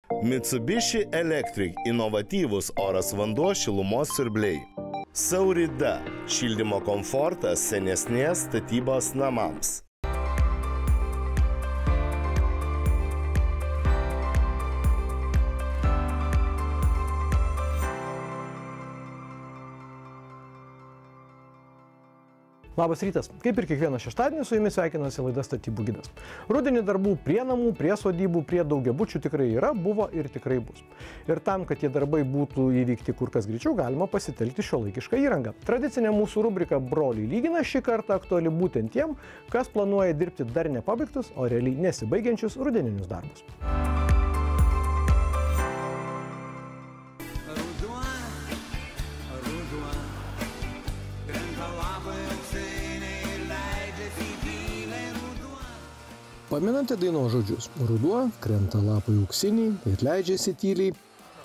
Mitsubishi Electric inovatyvūs oras vanduo šilumos siurbliai. Saurida – šildymo komfortas senesnės statybos namams. Labas rytas. Kaip ir kiekvieną šeštadienį su jumis sveikinasi laida Statybų gidas. Rudenį darbų prie namų, prie sodybų, prie daugiabučių tikrai yra, buvo ir tikrai bus. Ir tam, kad tie darbai būtų įvykti kur kas greičiau, galima pasitelkti šiuolaikišką įrangą. Tradicinė mūsų rubrika Broliai lygina šį kartą aktuali būtent tiem, kas planuoja dirbti dar nepabaigtus, o realiai nesibaigiančius rudeninius darbus. Pamenate dainos žodžius? Ruduo, krenta lapai auksiniai ir leidžiasi tyliai.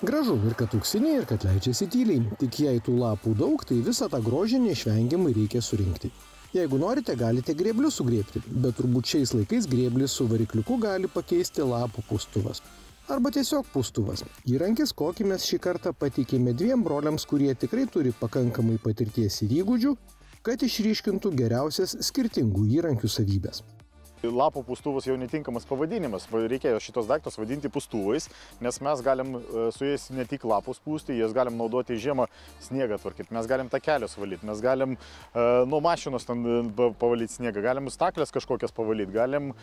Gražu ir kad auksiniai, ir kad leidžiasi tyliai. Tik jei tų lapų daug, tai visą tą grožį neišvengiamai reikia surinkti. Jeigu norite, galite grėblius sugrėbti, bet turbūt šiais laikais grėblį su varikliuku gali pakeisti lapų pūstuvas. Arba tiesiog pūstuvas. Įrankis, kokį mes šį kartą pateikėme dviem broliams, kurie tikrai turi pakankamai patirties ir įgūdžių, kad išryškintų geriausias skirtingų įrankių savybės. Lapų pūstuvas jau netinkamas pavadinimas, reikėjo šitos daiktos vadinti pūstuvais, nes mes galim su jais ne tik lapus pūsti, jas galim naudoti žiemą sniegą tvarkyti, mes galim takelius valyti, mes galim nuo mašinos pavalyti sniegą, galim staklės kažkokias pavalyti, galim,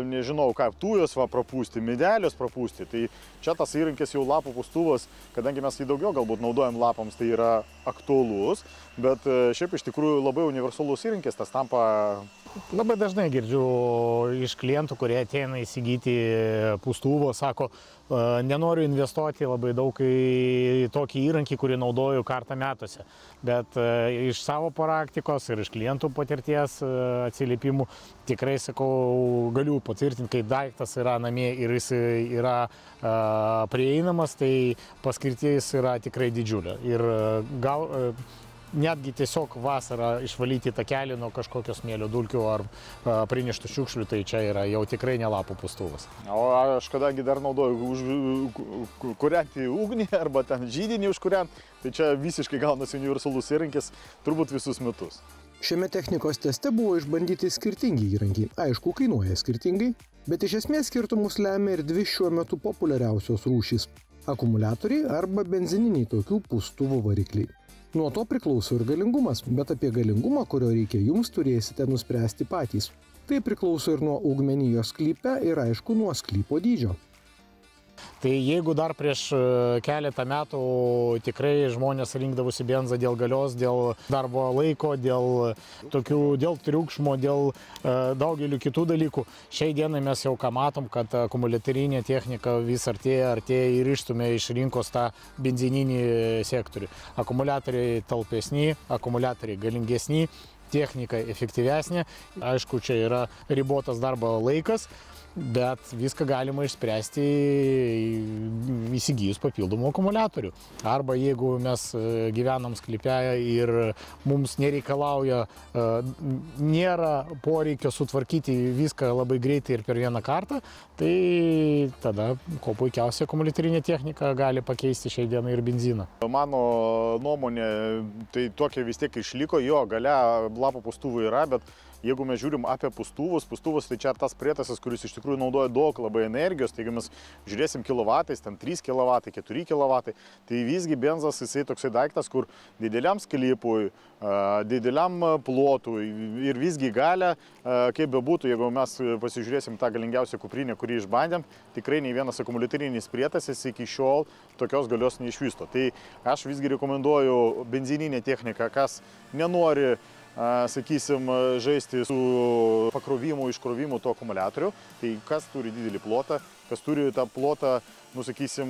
nežinau ką, tujos prapūsti, medelius prapūsti. Tai čia tas įrankis jau lapų pūstuvas, kadangi mes jį daugiau galbūt naudojam lapams, tai yra aktualus, bet šiaip iš tikrųjų labai universalus įrankis, tas tampa. Labai dažnai girdžiu iš klientų, kurie ateina įsigyti pūstuvo, sako, nenoriu investuoti labai daug į tokį įrankį, kurį naudoju kartą metuose. Bet iš savo praktikos ir iš klientų patirties atsiliepimų tikrai, sakau, galiu patvirtinti, kai daiktas yra namie ir jis yra prieinamas, tai paskirtis yra tikrai didžiulė. Ir netgi tiesiog vasarą išvalyti takelį nuo kažkokio smėlio dulkių ar prineštų šiukšlių, tai čia yra jau tikrai ne lapų pūstuvas. O aš kadangi dar naudoju kūrenti ugnį arba ten židinį užkuriant, tai čia visiškai gaunasi universalus įrankis turbūt visus metus. Šiame technikos teste buvo išbandyti skirtingi įrankiai. Aišku, kainuoja skirtingai, bet iš esmės skirtumus lemia ir dvi šiuo metu populiariausios rūšys – akumuliatoriai arba benzininiai tokių pūstuvų varikliai. Nuo to priklauso ir galingumas, bet apie galingumą, kurio reikia jums, turėsite nuspręsti patys. Tai priklauso ir nuo augmenijos sklype ir aišku nuo sklypo dydžio. Tai jeigu dar prieš keletą metų tikrai žmonės rinkdavosi benzą dėl galios, dėl darbo laiko, dėl triukšmo, dėl daugelių kitų dalykų, šiai dienai mes jau ką matom, kad akumuliatorinė technika vis artėja ir išstumia iš rinkos tą benzininį sektorių. Akumuliatoriai talpesni, akumuliatoriai galingesni, technika efektyvesnė. Aišku, čia yra ribotas darbo laikas, bet viską galima išspręsti įsigijus papildomų akumuliatorių. Arba jeigu mes gyvenam sklype ir mums nereikalauja, nėra poreikio sutvarkyti viską labai greitai ir per vieną kartą, tai tada kuo puikiausiai akumuliatorinė technika gali pakeisti šiai dienai ir benziną. Mano nuomonė, tai tokia vis tiek išliko, jo galia lapų pūstuvų yra, bet jeigu mes žiūrim apie pūstuvus, tai čia tas prietaisas, kuris iš tikrųjų naudoja daug labai energijos, tai jeigu mes žiūrėsim kilovatais, ten 3 kilovatai, 4 kilovatai, tai visgi benzas jisai toksai daiktas, kur dideliam sklypui, dideliam plotui ir visgi galia, kaip bebūtų, jeigu mes pasižiūrėsim tą galingiausią kuprinę, kurį išbandėm, tikrai nei vienas akumuliatorinis prietaisas iki šiol tokios galios neišvysto. Tai aš visgi rekomenduoju benzininę techniką, kas nenori sakysim, žaisti su pakrovimu, iškrovimu to akumuliatorių. Tai kas turi didelį plotą, kas turi tą plotą, sakysim,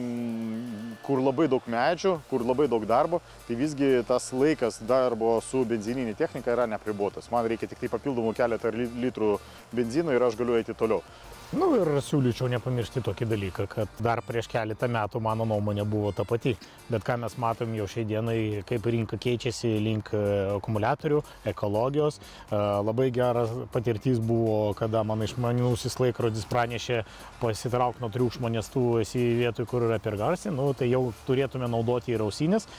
kur labai daug medžių, kur labai daug darbo, tai visgi tas laikas darbo su benzininė technika yra neapribotas. Man reikia tik tai papildomų keletą litrų benzino ir aš galiu eiti toliau. Nu ir siūlyčiau nepamiršti tokį dalyką, kad dar prieš keletą metų mano nuomonė buvo ta pati. Bet ką mes matom jau šiai dienai, kaip rinka keičiasi link akumuliatorių, ekologijos. Labai geras patirtis buvo, kada man išmaniusis laikrodis pranešė pasitraukti nuo triukšmo, nes tu esi vietoj, kur yra per garsiai, nu, tai jau turėtume naudoti ir ausinės.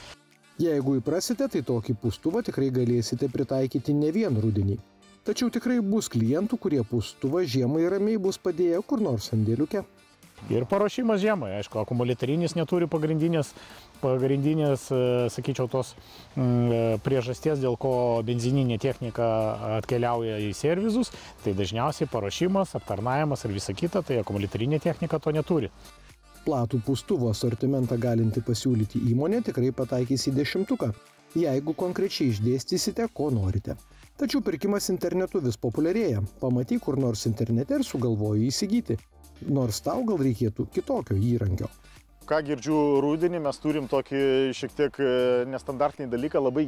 Jeigu įprasite, tai tokį pūstuvą tikrai galėsite pritaikyti ne vien rudenį. Tačiau tikrai bus klientų, kurie pūstuvą žiemai ramiai bus padėję kur nors sandėliuke. Ir paruošimas žiemai, aišku, akumuliatorinis neturi pagrindinės, sakyčiau, tos priežasties, dėl ko benzininė technika atkeliauja į servizus, tai dažniausiai paruošimas, aptarnavimas ir visa kita, tai akumuliatorinė technika to neturi. Platų pūstuvo asortimentą galinti pasiūlyti įmonė tikrai pataikys į 10-tuką, jeigu konkrečiai išdėstysite, ko norite. Tačiau pirkimas internetu vis populiarėja. Pamatyk kur nors internete ir sugalvoji įsigyti. Nors tau gal reikėtų kitokio įrankio. Ką girdžiu rudenį, mes turim tokį šiek tiek nestandartinį dalyką, labai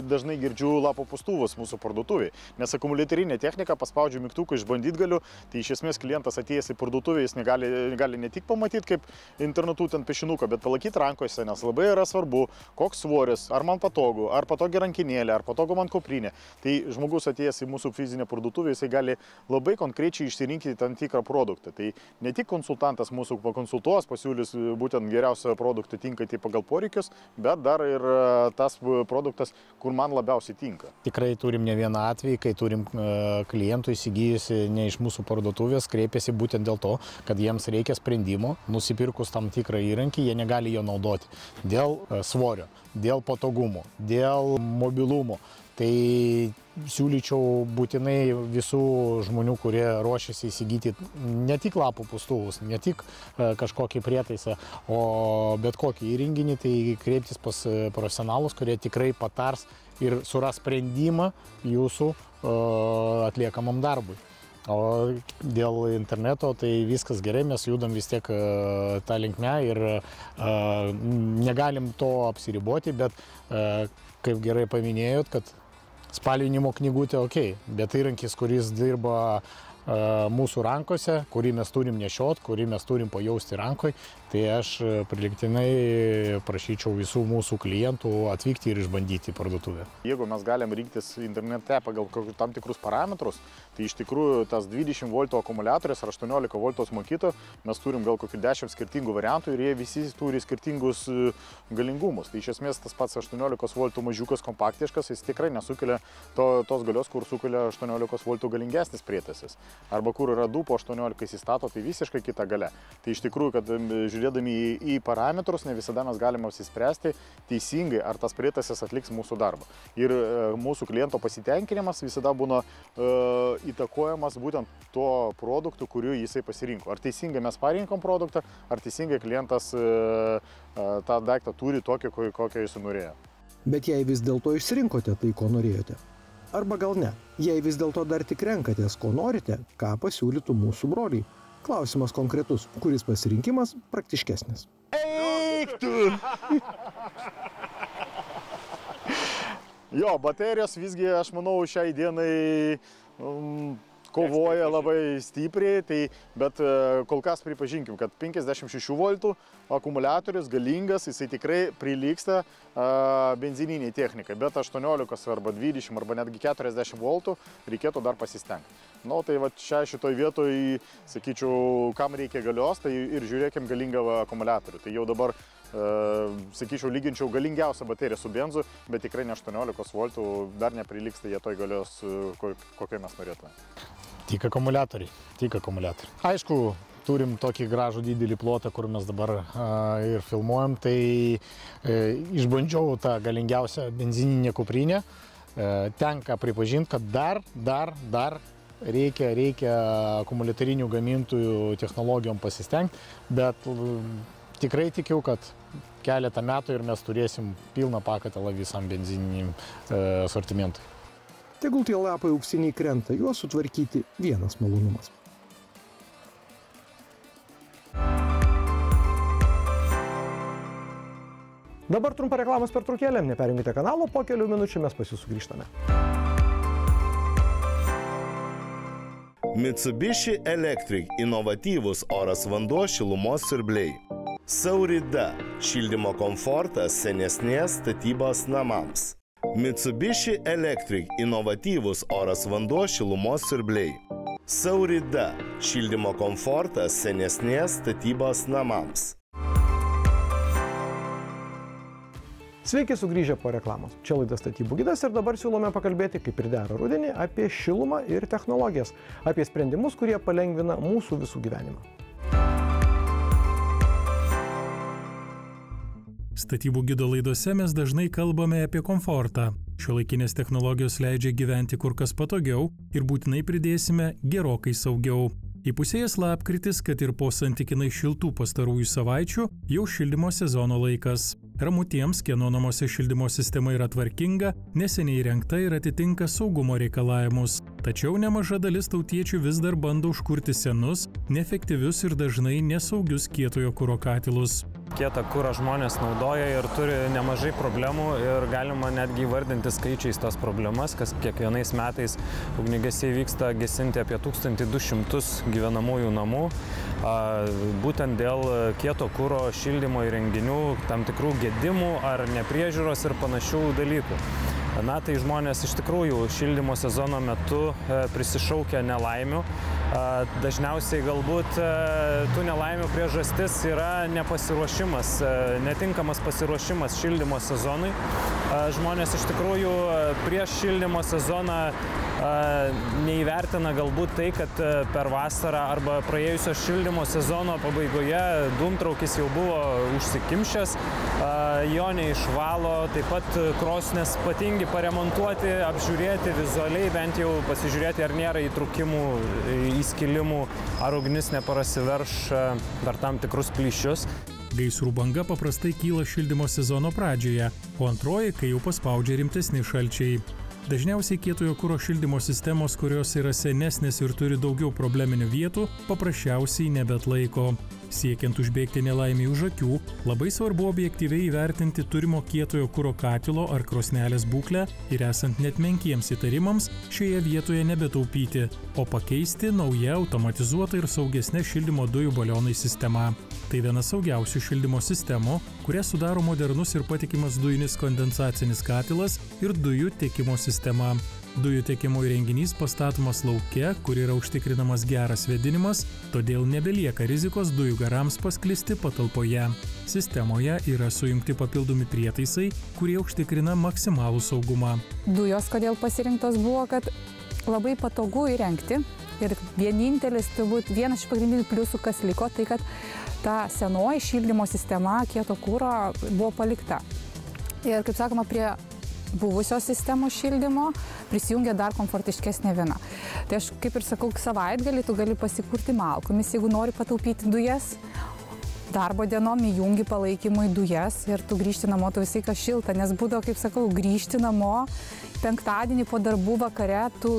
dažnai girdžiu lapo pūstuvus mūsų parduotuviai. Nes akumuliatorinė technika, paspaudžiu mygtuką išbandyt galiu, tai iš esmės klientas atėjęs į parduotuvę, jis gali ne tik pamatyti kaip internetu ten piešinuką, bet palaikyti rankose, nes labai yra svarbu, koks svoris, ar man patogu, ar patogi rankinėlė, ar patogu man kuprinė. Tai žmogus atėjęs į mūsų fizinę parduotuvę, jisai gali labai konkrečiai išsirinkti tam tikrą produktą. Tai ne tik konsultantas mūsų pakonsultuos, pasiūlys būtent geriausią produktą tinkantį pagal poreikius, bet dar ir tas produktas, kur man labiausiai tinka. Tikrai turim ne vieną atvejį, kai turim klientų įsigijusi ne iš mūsų parduotuvės, kreipiasi būtent dėl to, kad jiems reikia sprendimo, nusipirkus tam tikrą įrankį, jie negali jo naudoti dėl svorio, dėl patogumo, dėl mobilumo. Tai siūlyčiau būtinai visų žmonių, kurie ruošiasi įsigyti ne tik lapų pūstuvus, ne tik kažkokį prietaisą, o bet kokį įrenginį, tai kreiptis pas profesionalus, kurie tikrai patars ir suras sprendimą jūsų atliekamam darbui. O dėl interneto tai viskas gerai, mes judam vis tiek tą linkmę ir negalim to apsiriboti, bet kaip gerai paminėjot, kad spalvinimo knygutė okei, bet įrankis, kuris dirba mūsų rankose, kurį mes turim nešiot, kurį mes turim pajausti rankoj, tai aš priliktinai prašyčiau visų mūsų klientų atvykti ir išbandyti parduotuvę. Jeigu mes galim rinktis internete pagal tam tikrus parametrus, tai iš tikrųjų tas 20 V akumuliatorius ar 18 V mokyto, mes turim gal kokių 10 skirtingų variantų ir jie visi turi skirtingus galingumus. Tai iš esmės tas pats 18 V mažiukas kompaktiškas, jis tikrai nesukelia tos galios, kur sukelia 18 V galingesnis prietaisas. Arba kur yra 2 po 18 įsistato, tai visiškai kita galia. Tai iš tikrųjų, kad žiūrėdami į parametrus, ne visada mes galime apsispręsti teisingai, ar tas prietaisas atliks mūsų darbą. Ir mūsų kliento pasitenkinimas visada būna įtakojamas būtent tuo produktu, kuriuo jisai pasirinko. Ar teisingai mes parinkom produktą, ar teisingai klientas tą daiktą turi tokį, kokią jis norėjo. Bet jei vis dėlto išsirinkote tai, ko norėjote. Arba gal ne, jei vis dėlto dar tik renkatės, ko norite, ką pasiūlytų mūsų broliai. Klausimas konkretus, kuris pasirinkimas praktiškesnis. Eik tu! Jo, baterijos visgi, aš manau, šiai dienai kovoja labai stipriai, bet kol kas pripažinkim, kad 56 V akumuliatorius galingas, jisai tikrai prilygsta benzininiai technikai, bet 18 arba 20 arba netgi 40 V reikėtų dar pasistengti. Nu, tai va šitoj vietoj, sakyčiau, kam reikia galios, tai ir žiūrėkim galingą akumuliatorių. Tai jau dabar, sakyčiau, lyginčiau galingiausią bateriją su benzu, bet tikrai ne 18 V, dar neprilygsta jie toj galios, kokią mes norėtume. Tik akumuliatoriai, tik akumuliatoriai. Aišku, turim tokį gražų didelį plotą, kur mes dabar ir filmuojam, tai išbandžiau tą galingiausią benzininę kuprinę. Tenka pripažinti, kad dar reikia akumuliatorinių gamintojų technologijom pasistengti, bet tikrai tikiu, kad keletą metų ir mes turėsim pilną pakatalą visam benzininiam asortimentui. Tegul tie lapai auksiniai krenta, juos sutvarkyti vienas malonumas. Dabar trumpa reklamos pertraukėlė, neperjungite kanalo, po kelių minučių mes pas jūs sugrįžtame. Mitsubishi Electric inovatyvūs oras vanduo šilumos siurbliai. Saurida šildymo komfortas senesnės statybos namams. Mitsubishi Electric inovatyvūs oras vanduo šilumos siurbliai. Saurida šildymo komfortas senesnės statybos namams. Sveiki sugrįžę po reklamos. Čia laida Statybų gidas ir dabar siūlome pakalbėti, kaip ir dera rudenį, apie šilumą ir technologijas, apie sprendimus, kurie palengvina mūsų visų gyvenimą. Statybų gido laidose mes dažnai kalbame apie komfortą. Šiuolaikinės technologijos leidžia gyventi kur kas patogiau ir būtinai pridėsime gerokai saugiau. Įpusėjęs lapkritis, kad ir po santykinai šiltų pastarųjų savaičių, jau šildymo sezono laikas. Ramu tiems, kieno namuose šildymo sistema yra tvarkinga, neseniai įrengta ir atitinka saugumo reikalavimus. Tačiau nemaža dalis tautiečių vis dar bando užkurti senus, neefektyvius ir dažnai nesaugius kietojo kuro katilus. Kietą kurą žmonės naudoja ir turi nemažai problemų ir galima netgi įvardinti skaičiais tas problemas, kas kiekvienais metais ugniagesiai vyksta gesinti apie 1200 gyvenamųjų namų, būtent dėl kieto kuro šildymo įrenginių, tam tikrų gedimų ar nepriežiūros ir panašių dalykų. Na, tai žmonės iš tikrųjų šildymo sezono metu prisišaukia nelaimių. Dažniausiai galbūt tų nelaimių priežastis yra nepasiruošimas, netinkamas pasiruošimas šildymo sezonui. Žmonės iš tikrųjų prieš šildymo sezoną neįvertina galbūt tai, kad per vasarą arba praėjusio šildymo sezono pabaigoje dūmtraukis jau buvo užsikimšęs, jo neišvalo, taip pat krosnes patingi paremontuoti, apžiūrėti vizualiai, bent jau pasižiūrėti, ar nėra įtrūkimų, įskilimų, ar ugnis neparasiverš per tam tikrus plyšius. Gaisrų banga paprastai kyla šildymo sezono pradžioje, o antroji, kai jau paspaudžia rimtesni šalčiai. Dažniausiai kietojo kuro šildymo sistemos, kurios yra senesnės ir turi daugiau probleminių vietų, paprasčiausiai nebeatlaiko. Siekiant užbėgti nelaimei už akių, labai svarbu objektyviai įvertinti turimo kietojo kuro katilo ar krosnelės būklę ir esant net menkiems įtarimams šioje vietoje nebetaupyti, o pakeisti nauja automatizuota ir saugesnė šildymo dujų balionai sistema. Tai viena saugiausių šildymo sistemų, kurią sudaro modernus ir patikimas dujinis kondensacinis katilas ir dujų tiekimo sistema. Dujų tiekimo įrenginys pastatomas lauke, kur yra užtikrinamas geras vėdinimas, todėl nebelieka rizikos dujų garams pasklisti patalpoje. Sistemoje yra sujungti papildomi prietaisai, kurie užtikrina maksimalų saugumą. Dujos kodėl pasirinktos buvo, kad labai patogu įrengti ir vienintelis, turbūt vienas iš pagrindinių pliusų, kas liko, tai kad ta senoji šildymo sistema kieto kuro buvo palikta. Ir, kaip sakoma, prie buvusios sistemos šildymo prisijungia dar komfortiškesnė viena. Tai aš, kaip ir sakau, savaitgalį tu gali pasikurti malkomis, jeigu nori pataupyti dujas. Darbo dienom įjungi palaikymui dujas ir tu grįžti namo, tu visai kas šilta, nes būdavo, kaip sakau, grįžti namo, penktadienį po darbų vakare tu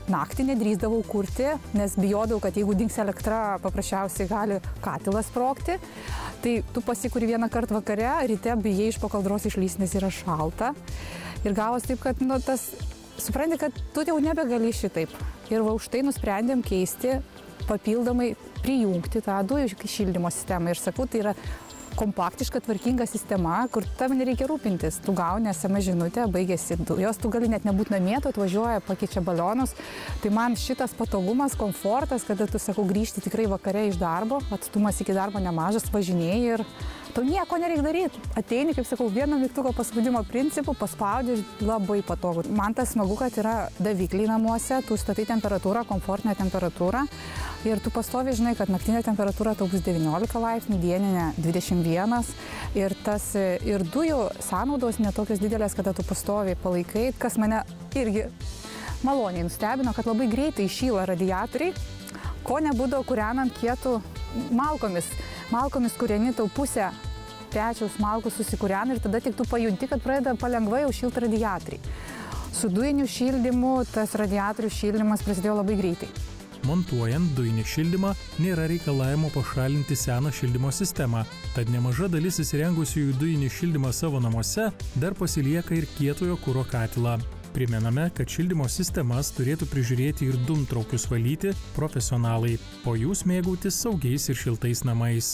naktį nedrįsdavau kurti, nes bijodavau, kad jeigu dings elektra, paprasčiausiai gali katilas sprogti. Tai tu pasikuri vieną kartą vakare, ryte bijai iš po kaldros išlįsti, nes yra šalta. Ir gavos taip, kad supranti, kad tu jau nebegali šitaip. Ir va už tai nusprendėm keisti, papildomai prijungti tą dujų šildymo sistemą. Ir sakau, tai yra kompaktiška, tvarkinga sistema, kur tam nereikia rūpintis. Tu gauni SMS žinutę, baigėsi dujos, tu gali net nebūti namie, tu atvažiuoja, pakeičia balionus. Tai man šitas patogumas, komfortas, kada tu, sakau, grįžti tikrai vakare iš darbo, atstumas iki darbo nemažas, važinėjai ir tau nieko nereikia daryti. Ateini, kaip sakau, vieno mygtuko paspaudimo principu, paspaudi, labai patogu. Man tas smagu, kad yra davikliai namuose, tu statai temperatūrą, komfortinę temperatūrą ir tu pastoviai žinai, kad naktinė temperatūra tau bus 19 laipsnių, dieninė 21 ir dujų sąnaudos netokios didelės, kada tu pastoviai palaikai, kas mane irgi maloniai nustebino, kad labai greitai šyla radiatoriai, ko nebūdavo kūrenant kietų malkomis. Malkomis kūreni tau pusę pečiaus malkų susikūrena ir tada tik tu pajunti, kad pradeda palengvai jau šilti radiatoriai. Su dujiniu šildymu tas radiatorių šildymas prasidėjo labai greitai. Montuojant dujinį šildymą nėra reikalavimo pašalinti seną šildymo sistemą, tad nemaža dalis įsirengusiųjų dujinį šildymą savo namuose dar pasilieka ir kietojo kuro katilą. Primename, kad šildymo sistemas turėtų prižiūrėti ir dūmtraukius valyti profesionalai, o jūs mėgautis saugiais ir šiltais namais.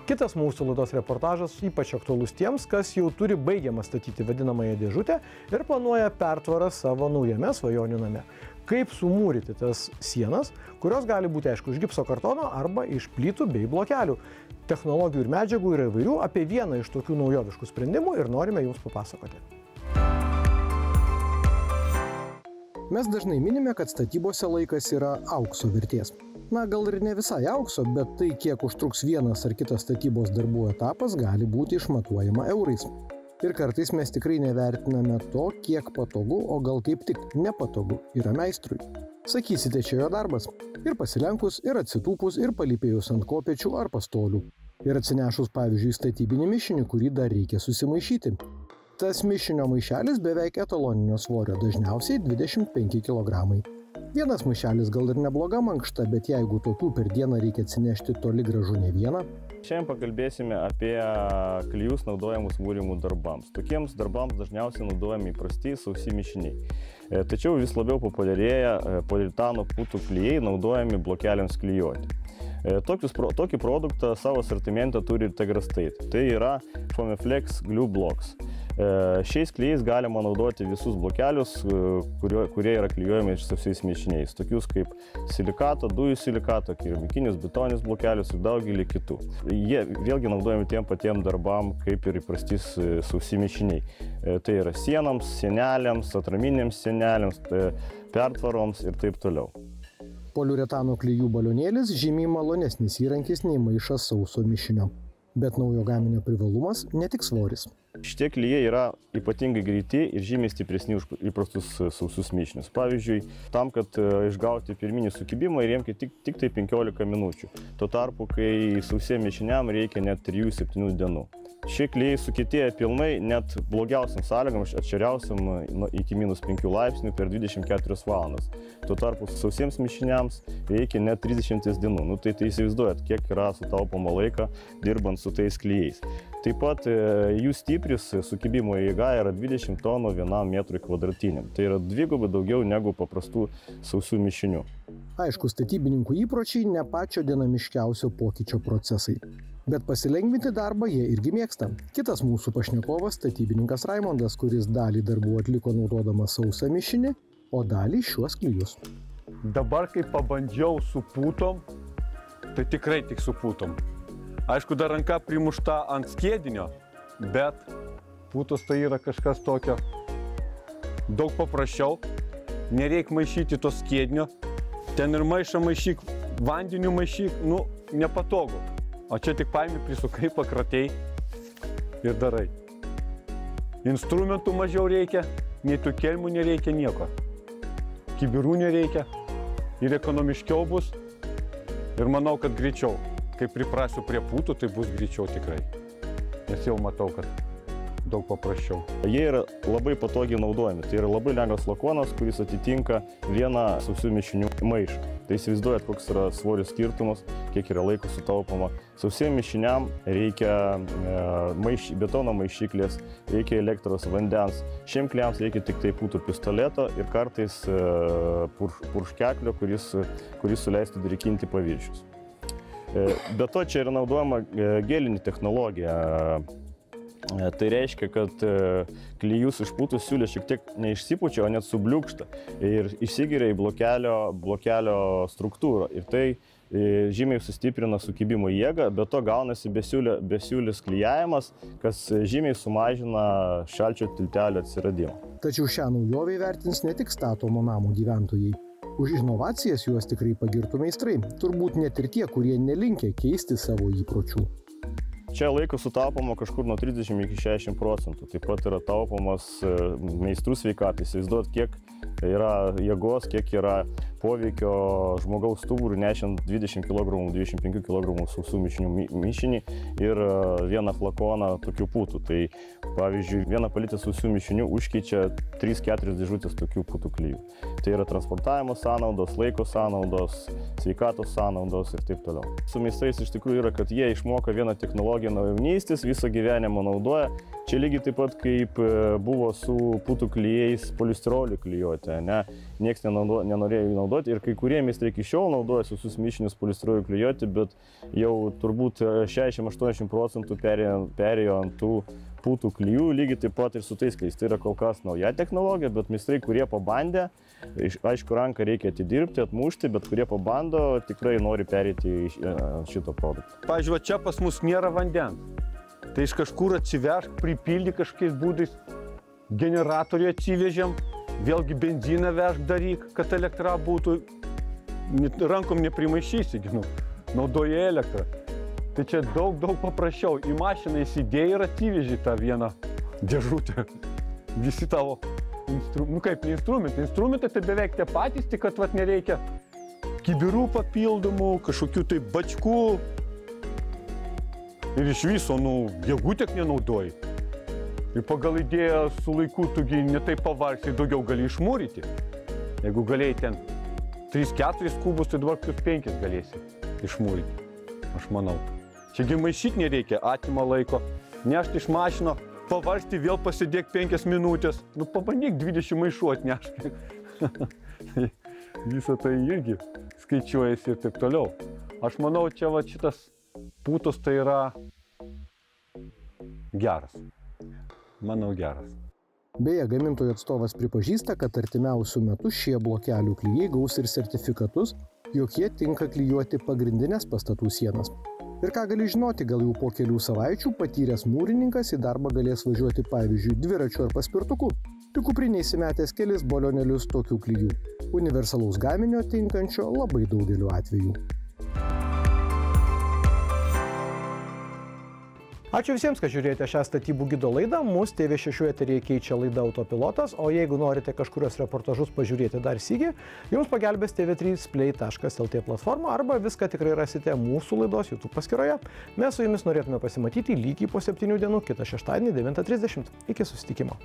Kitas mūsų laidos reportažas ypač aktualus tiems, kas jau turi baigiamą statyti vadinamąją dėžutę ir planuoja pertvarą savo naujame svajonių name. Kaip sumūryti tas sienas, kurios gali būti, aišku, iš gipso kartono arba iš plytų bei blokelių. Technologijų ir medžiagų yra įvairių, apie vieną iš tokių naujoviškų sprendimų ir norime jums papasakoti. Mes dažnai minime, kad statybose laikas yra aukso vertės. Na, gal ir ne visai aukso, bet tai, kiek užtruks vienas ar kitas statybos darbų etapas, gali būti išmatuojama eurais. Ir kartais mes tikrai nevertiname to, kiek patogu, o gal kaip tik nepatogu yra meistrui. Sakysite, čia jo darbas. Ir pasilenkus, ir atsitūpus, ir palypėjus ant kopėčių ar pastolių. Ir atsinešus, pavyzdžiui, statybinį mišinį, kurį dar reikia susimaišyti. Tas mišinio maišelis beveik etaloninio svorio, dažniausiai 25 kg. Vienas maišelis gal ir nebloga mankšta, bet jeigu tokių per dieną reikia atsinešti toli gražu ne vieną. Šiandien pakalbėsime apie klijus naudojamus mūrimų darbams. Tokiems darbams dažniausiai naudojami įprasti sausi mišiniai. Tačiau vis labiau populiarėja poliuretano putų klijai naudojami blokeliams klijuoti. Tokį produktą savo asortimente turi ir Tegra State. Tai yra Foamiflex Glue Blocks. Šiais klijais galima naudoti visus blokelius, kurie yra klijuojami iš sausiais mišiniais, tokius kaip silikato, dujų silikato, keramikinius, betoninius blokelius ir daugelį kitų. Jie vėlgi naudojami tiem patiem darbam, kaip ir įprastys sausi mišiniai. Tai yra sienoms, sienelėms, atraminėms sienelėms, pertvaroms ir taip toliau. Poliuretano klijų balionėlis žymiai malonesnis įrankis nei maišas sauso mišinio. Bet naujo gaminio privalumas ne tik svoris. Šitie klijai yra ypatingai greiti ir žymiai stipresni už įprastus sausus mišinius. Pavyzdžiui, tam, kad išgauti pirminį sukibimą, reikia tik tai 15 minučių. Tuo tarpu, kai sausiem mišiniam reikia net 3-7 dienų. Šie klijai sukietėja pilnai net blogiausiam sąlygam, atšvariausiam iki -5 laipsnių per 24 valandas. Tuo tarpu sausiems mišiniams reikia net 30 dienų. Tai įsivaizduojat, kiek yra sutaupoma laika dirbant su tais klijais. Taip pat jų stipris sukibimo jėga yra 20 tonų 1 metrui kvadratiniam. Tai yra dvigubai daugiau negu paprastų sausų mišinių. Aišku, statybininkų įpročiai ne pačio dinamiškiausio pokyčio procesai. Bet pasilengvinti darbą jie irgi mėgsta. Kitas mūsų pašnekovas statybininkas Raimondas, kuris dalį darbų atliko naudodamas sausą mišinį, o dalį šiuos klijus. Dabar, kai pabandžiau su putom, tai tikrai tik su putom. Aišku, dar ranka primušta ant skiedinio, bet putos tai yra kažkas tokio daug paprasčiau. Nereik maišyti to skiedinio. Ten ir maišą maišyk, vandeniu maišyk, nepatogu. O čia tik paimi, prisukai, pakratei ir darai. Instrumentų mažiau reikia, nei tų kelmų nereikia nieko. Kibirų nereikia ir ekonomiškiau bus. Ir manau, kad greičiau. Kai priprasiu prie putų, tai bus greičiau tikrai. Nes jau matau, kad daug paprasčiau. Jie yra labai patogiai naudojami. Tai yra labai lengvas flakonas, kuris atitinka vieną sausių mišinių maišą. Tai įsivaizduojat, koks yra svorio skirtumas, kiek yra laiko sutaupoma. Sausiem mišiniam reikia betono maišyklės, reikia elektros, vandens. Šiem klijams reikia tik tai putų pistoleto ir kartais purškeklio, kuris suleistų drėkinti paviršius. Be to, čia yra naudojama gelinė technologija. Tai reiškia, kad klijus iš putų siūlė šiek tiek neišsipučia, o net subliūkšta ir išsigeria į blokelio struktūrą. Ir tai žymiai sustiprina sukibimo jėgą, bet to gaunasi besiūlis klijavimas, kas žymiai sumažina šalčio tiltelio atsiradimą. Tačiau šią naujovę vertins ne tik statomo namo gyventojai. Už inovacijas juos tikrai pagirtų meistrai, turbūt net ir tie, kurie nelinkę keisti savo įpročių. Čia laiko sutaupoma kažkur nuo 30 iki 60%. Taip pat yra taupomas meistrų sveikatai. Įsivaizduot, yra jėgos, kiek yra poveikio žmogaus stuburų nešiant 20 kg, 25 kg sausų mišinį ir vieną flakoną tokių putų. Tai pavyzdžiui, vieną palitę sausų mišinių užkeičia 3-4 dėžutės tokių putų klijų. Tai yra transportavimo sąnaudos, laiko sąnaudos, sveikatos sąnaudos ir taip toliau. Su meistrais iš tikrųjų yra, kad jie išmoka vieną technologiją nuo jaunystės, visą gyvenimą naudoja. Čia lygiai taip pat kaip buvo su putų klijais polistiroliu klijuoti, ne? Niekas nenorėjo jų naudoti ir kai kurie meistrai iki šiol naudoja visus mišinius polistiroliu klijuoti, bet jau turbūt 60-80% perėjo ant tų putų klijų, lygiai taip pat ir su tais klijais. Tai yra kol kas nauja technologija, bet meistrai, kurie pabandė, aišku, ranką reikia atidirbti, atmušti, bet kurie pabando, tikrai nori perėti į šito produktą. Pavyzdžiui, čia pas mus nėra vandens. Tai iš kažkur atsivežk, pripildi kažkokiais būdais, generatorių atsivežėm, vėlgi benziną vežk daryk, kad elektra būtų, rankom neprimaišysi, naudoja elektrą. Tai čia daug paprasčiau, į mašiną įsidėjai ir atsiveži tą vieną dėžutę. Visi tavo, kaip instrumentai tai beveik tie patys, tik kad nereikia kibirų papildomų, kažkokių tai bačkų. Ir iš viso, jėgų tiek nenaudoji. Ir pagal idėją su laiku tugi ne taip pavargsi, daugiau gali išmūryti. Jeigu galėjai ten 3-4 kubus, tai dabar plus 5 galėsi išmūryti, aš manau. Čiagi maišyti nereikia, atima laiko, nešti iš mašino, pavargsti, vėl pasidėk 5 minutės. Pabandyk 20 maišų atnešti. Visą tai irgi skaičiuojasi ir taip toliau. Aš manau, čia šitas putos tai yra geras. Manau, geras. Beje, gamintojų atstovas pripažįsta, kad artimiausių metų šie blokelių klijai gaus ir sertifikatus, jog jie tinka klijuoti pagrindinės pastatų sienas. Ir ką gali žinoti, gal jau po kelių savaičių patyręs mūrininkas į darbą galės važiuoti, pavyzdžiui, dviračiu ar paspirtuku. Tik kuprinėj įsimetęs kelis balionėlius tokių klijų. Universalaus gaminio tinkančio labai daugeliu atvejų. Ačiū visiems, kad žiūrėjote šią statybų gido laidą. Mūsų TV6 eteryje keičia laida Autopilotas, o jeigu norite kažkurios reportažus pažiūrėti dar sykį, jums pagelbės tv3play.lt platforma arba viską tikrai rasite mūsų laidos YouTube paskyroje. Mes su jumis norėtume pasimatyti lygiai po 7 dienų kitą šeštadienį 9:30. Iki susitikimo.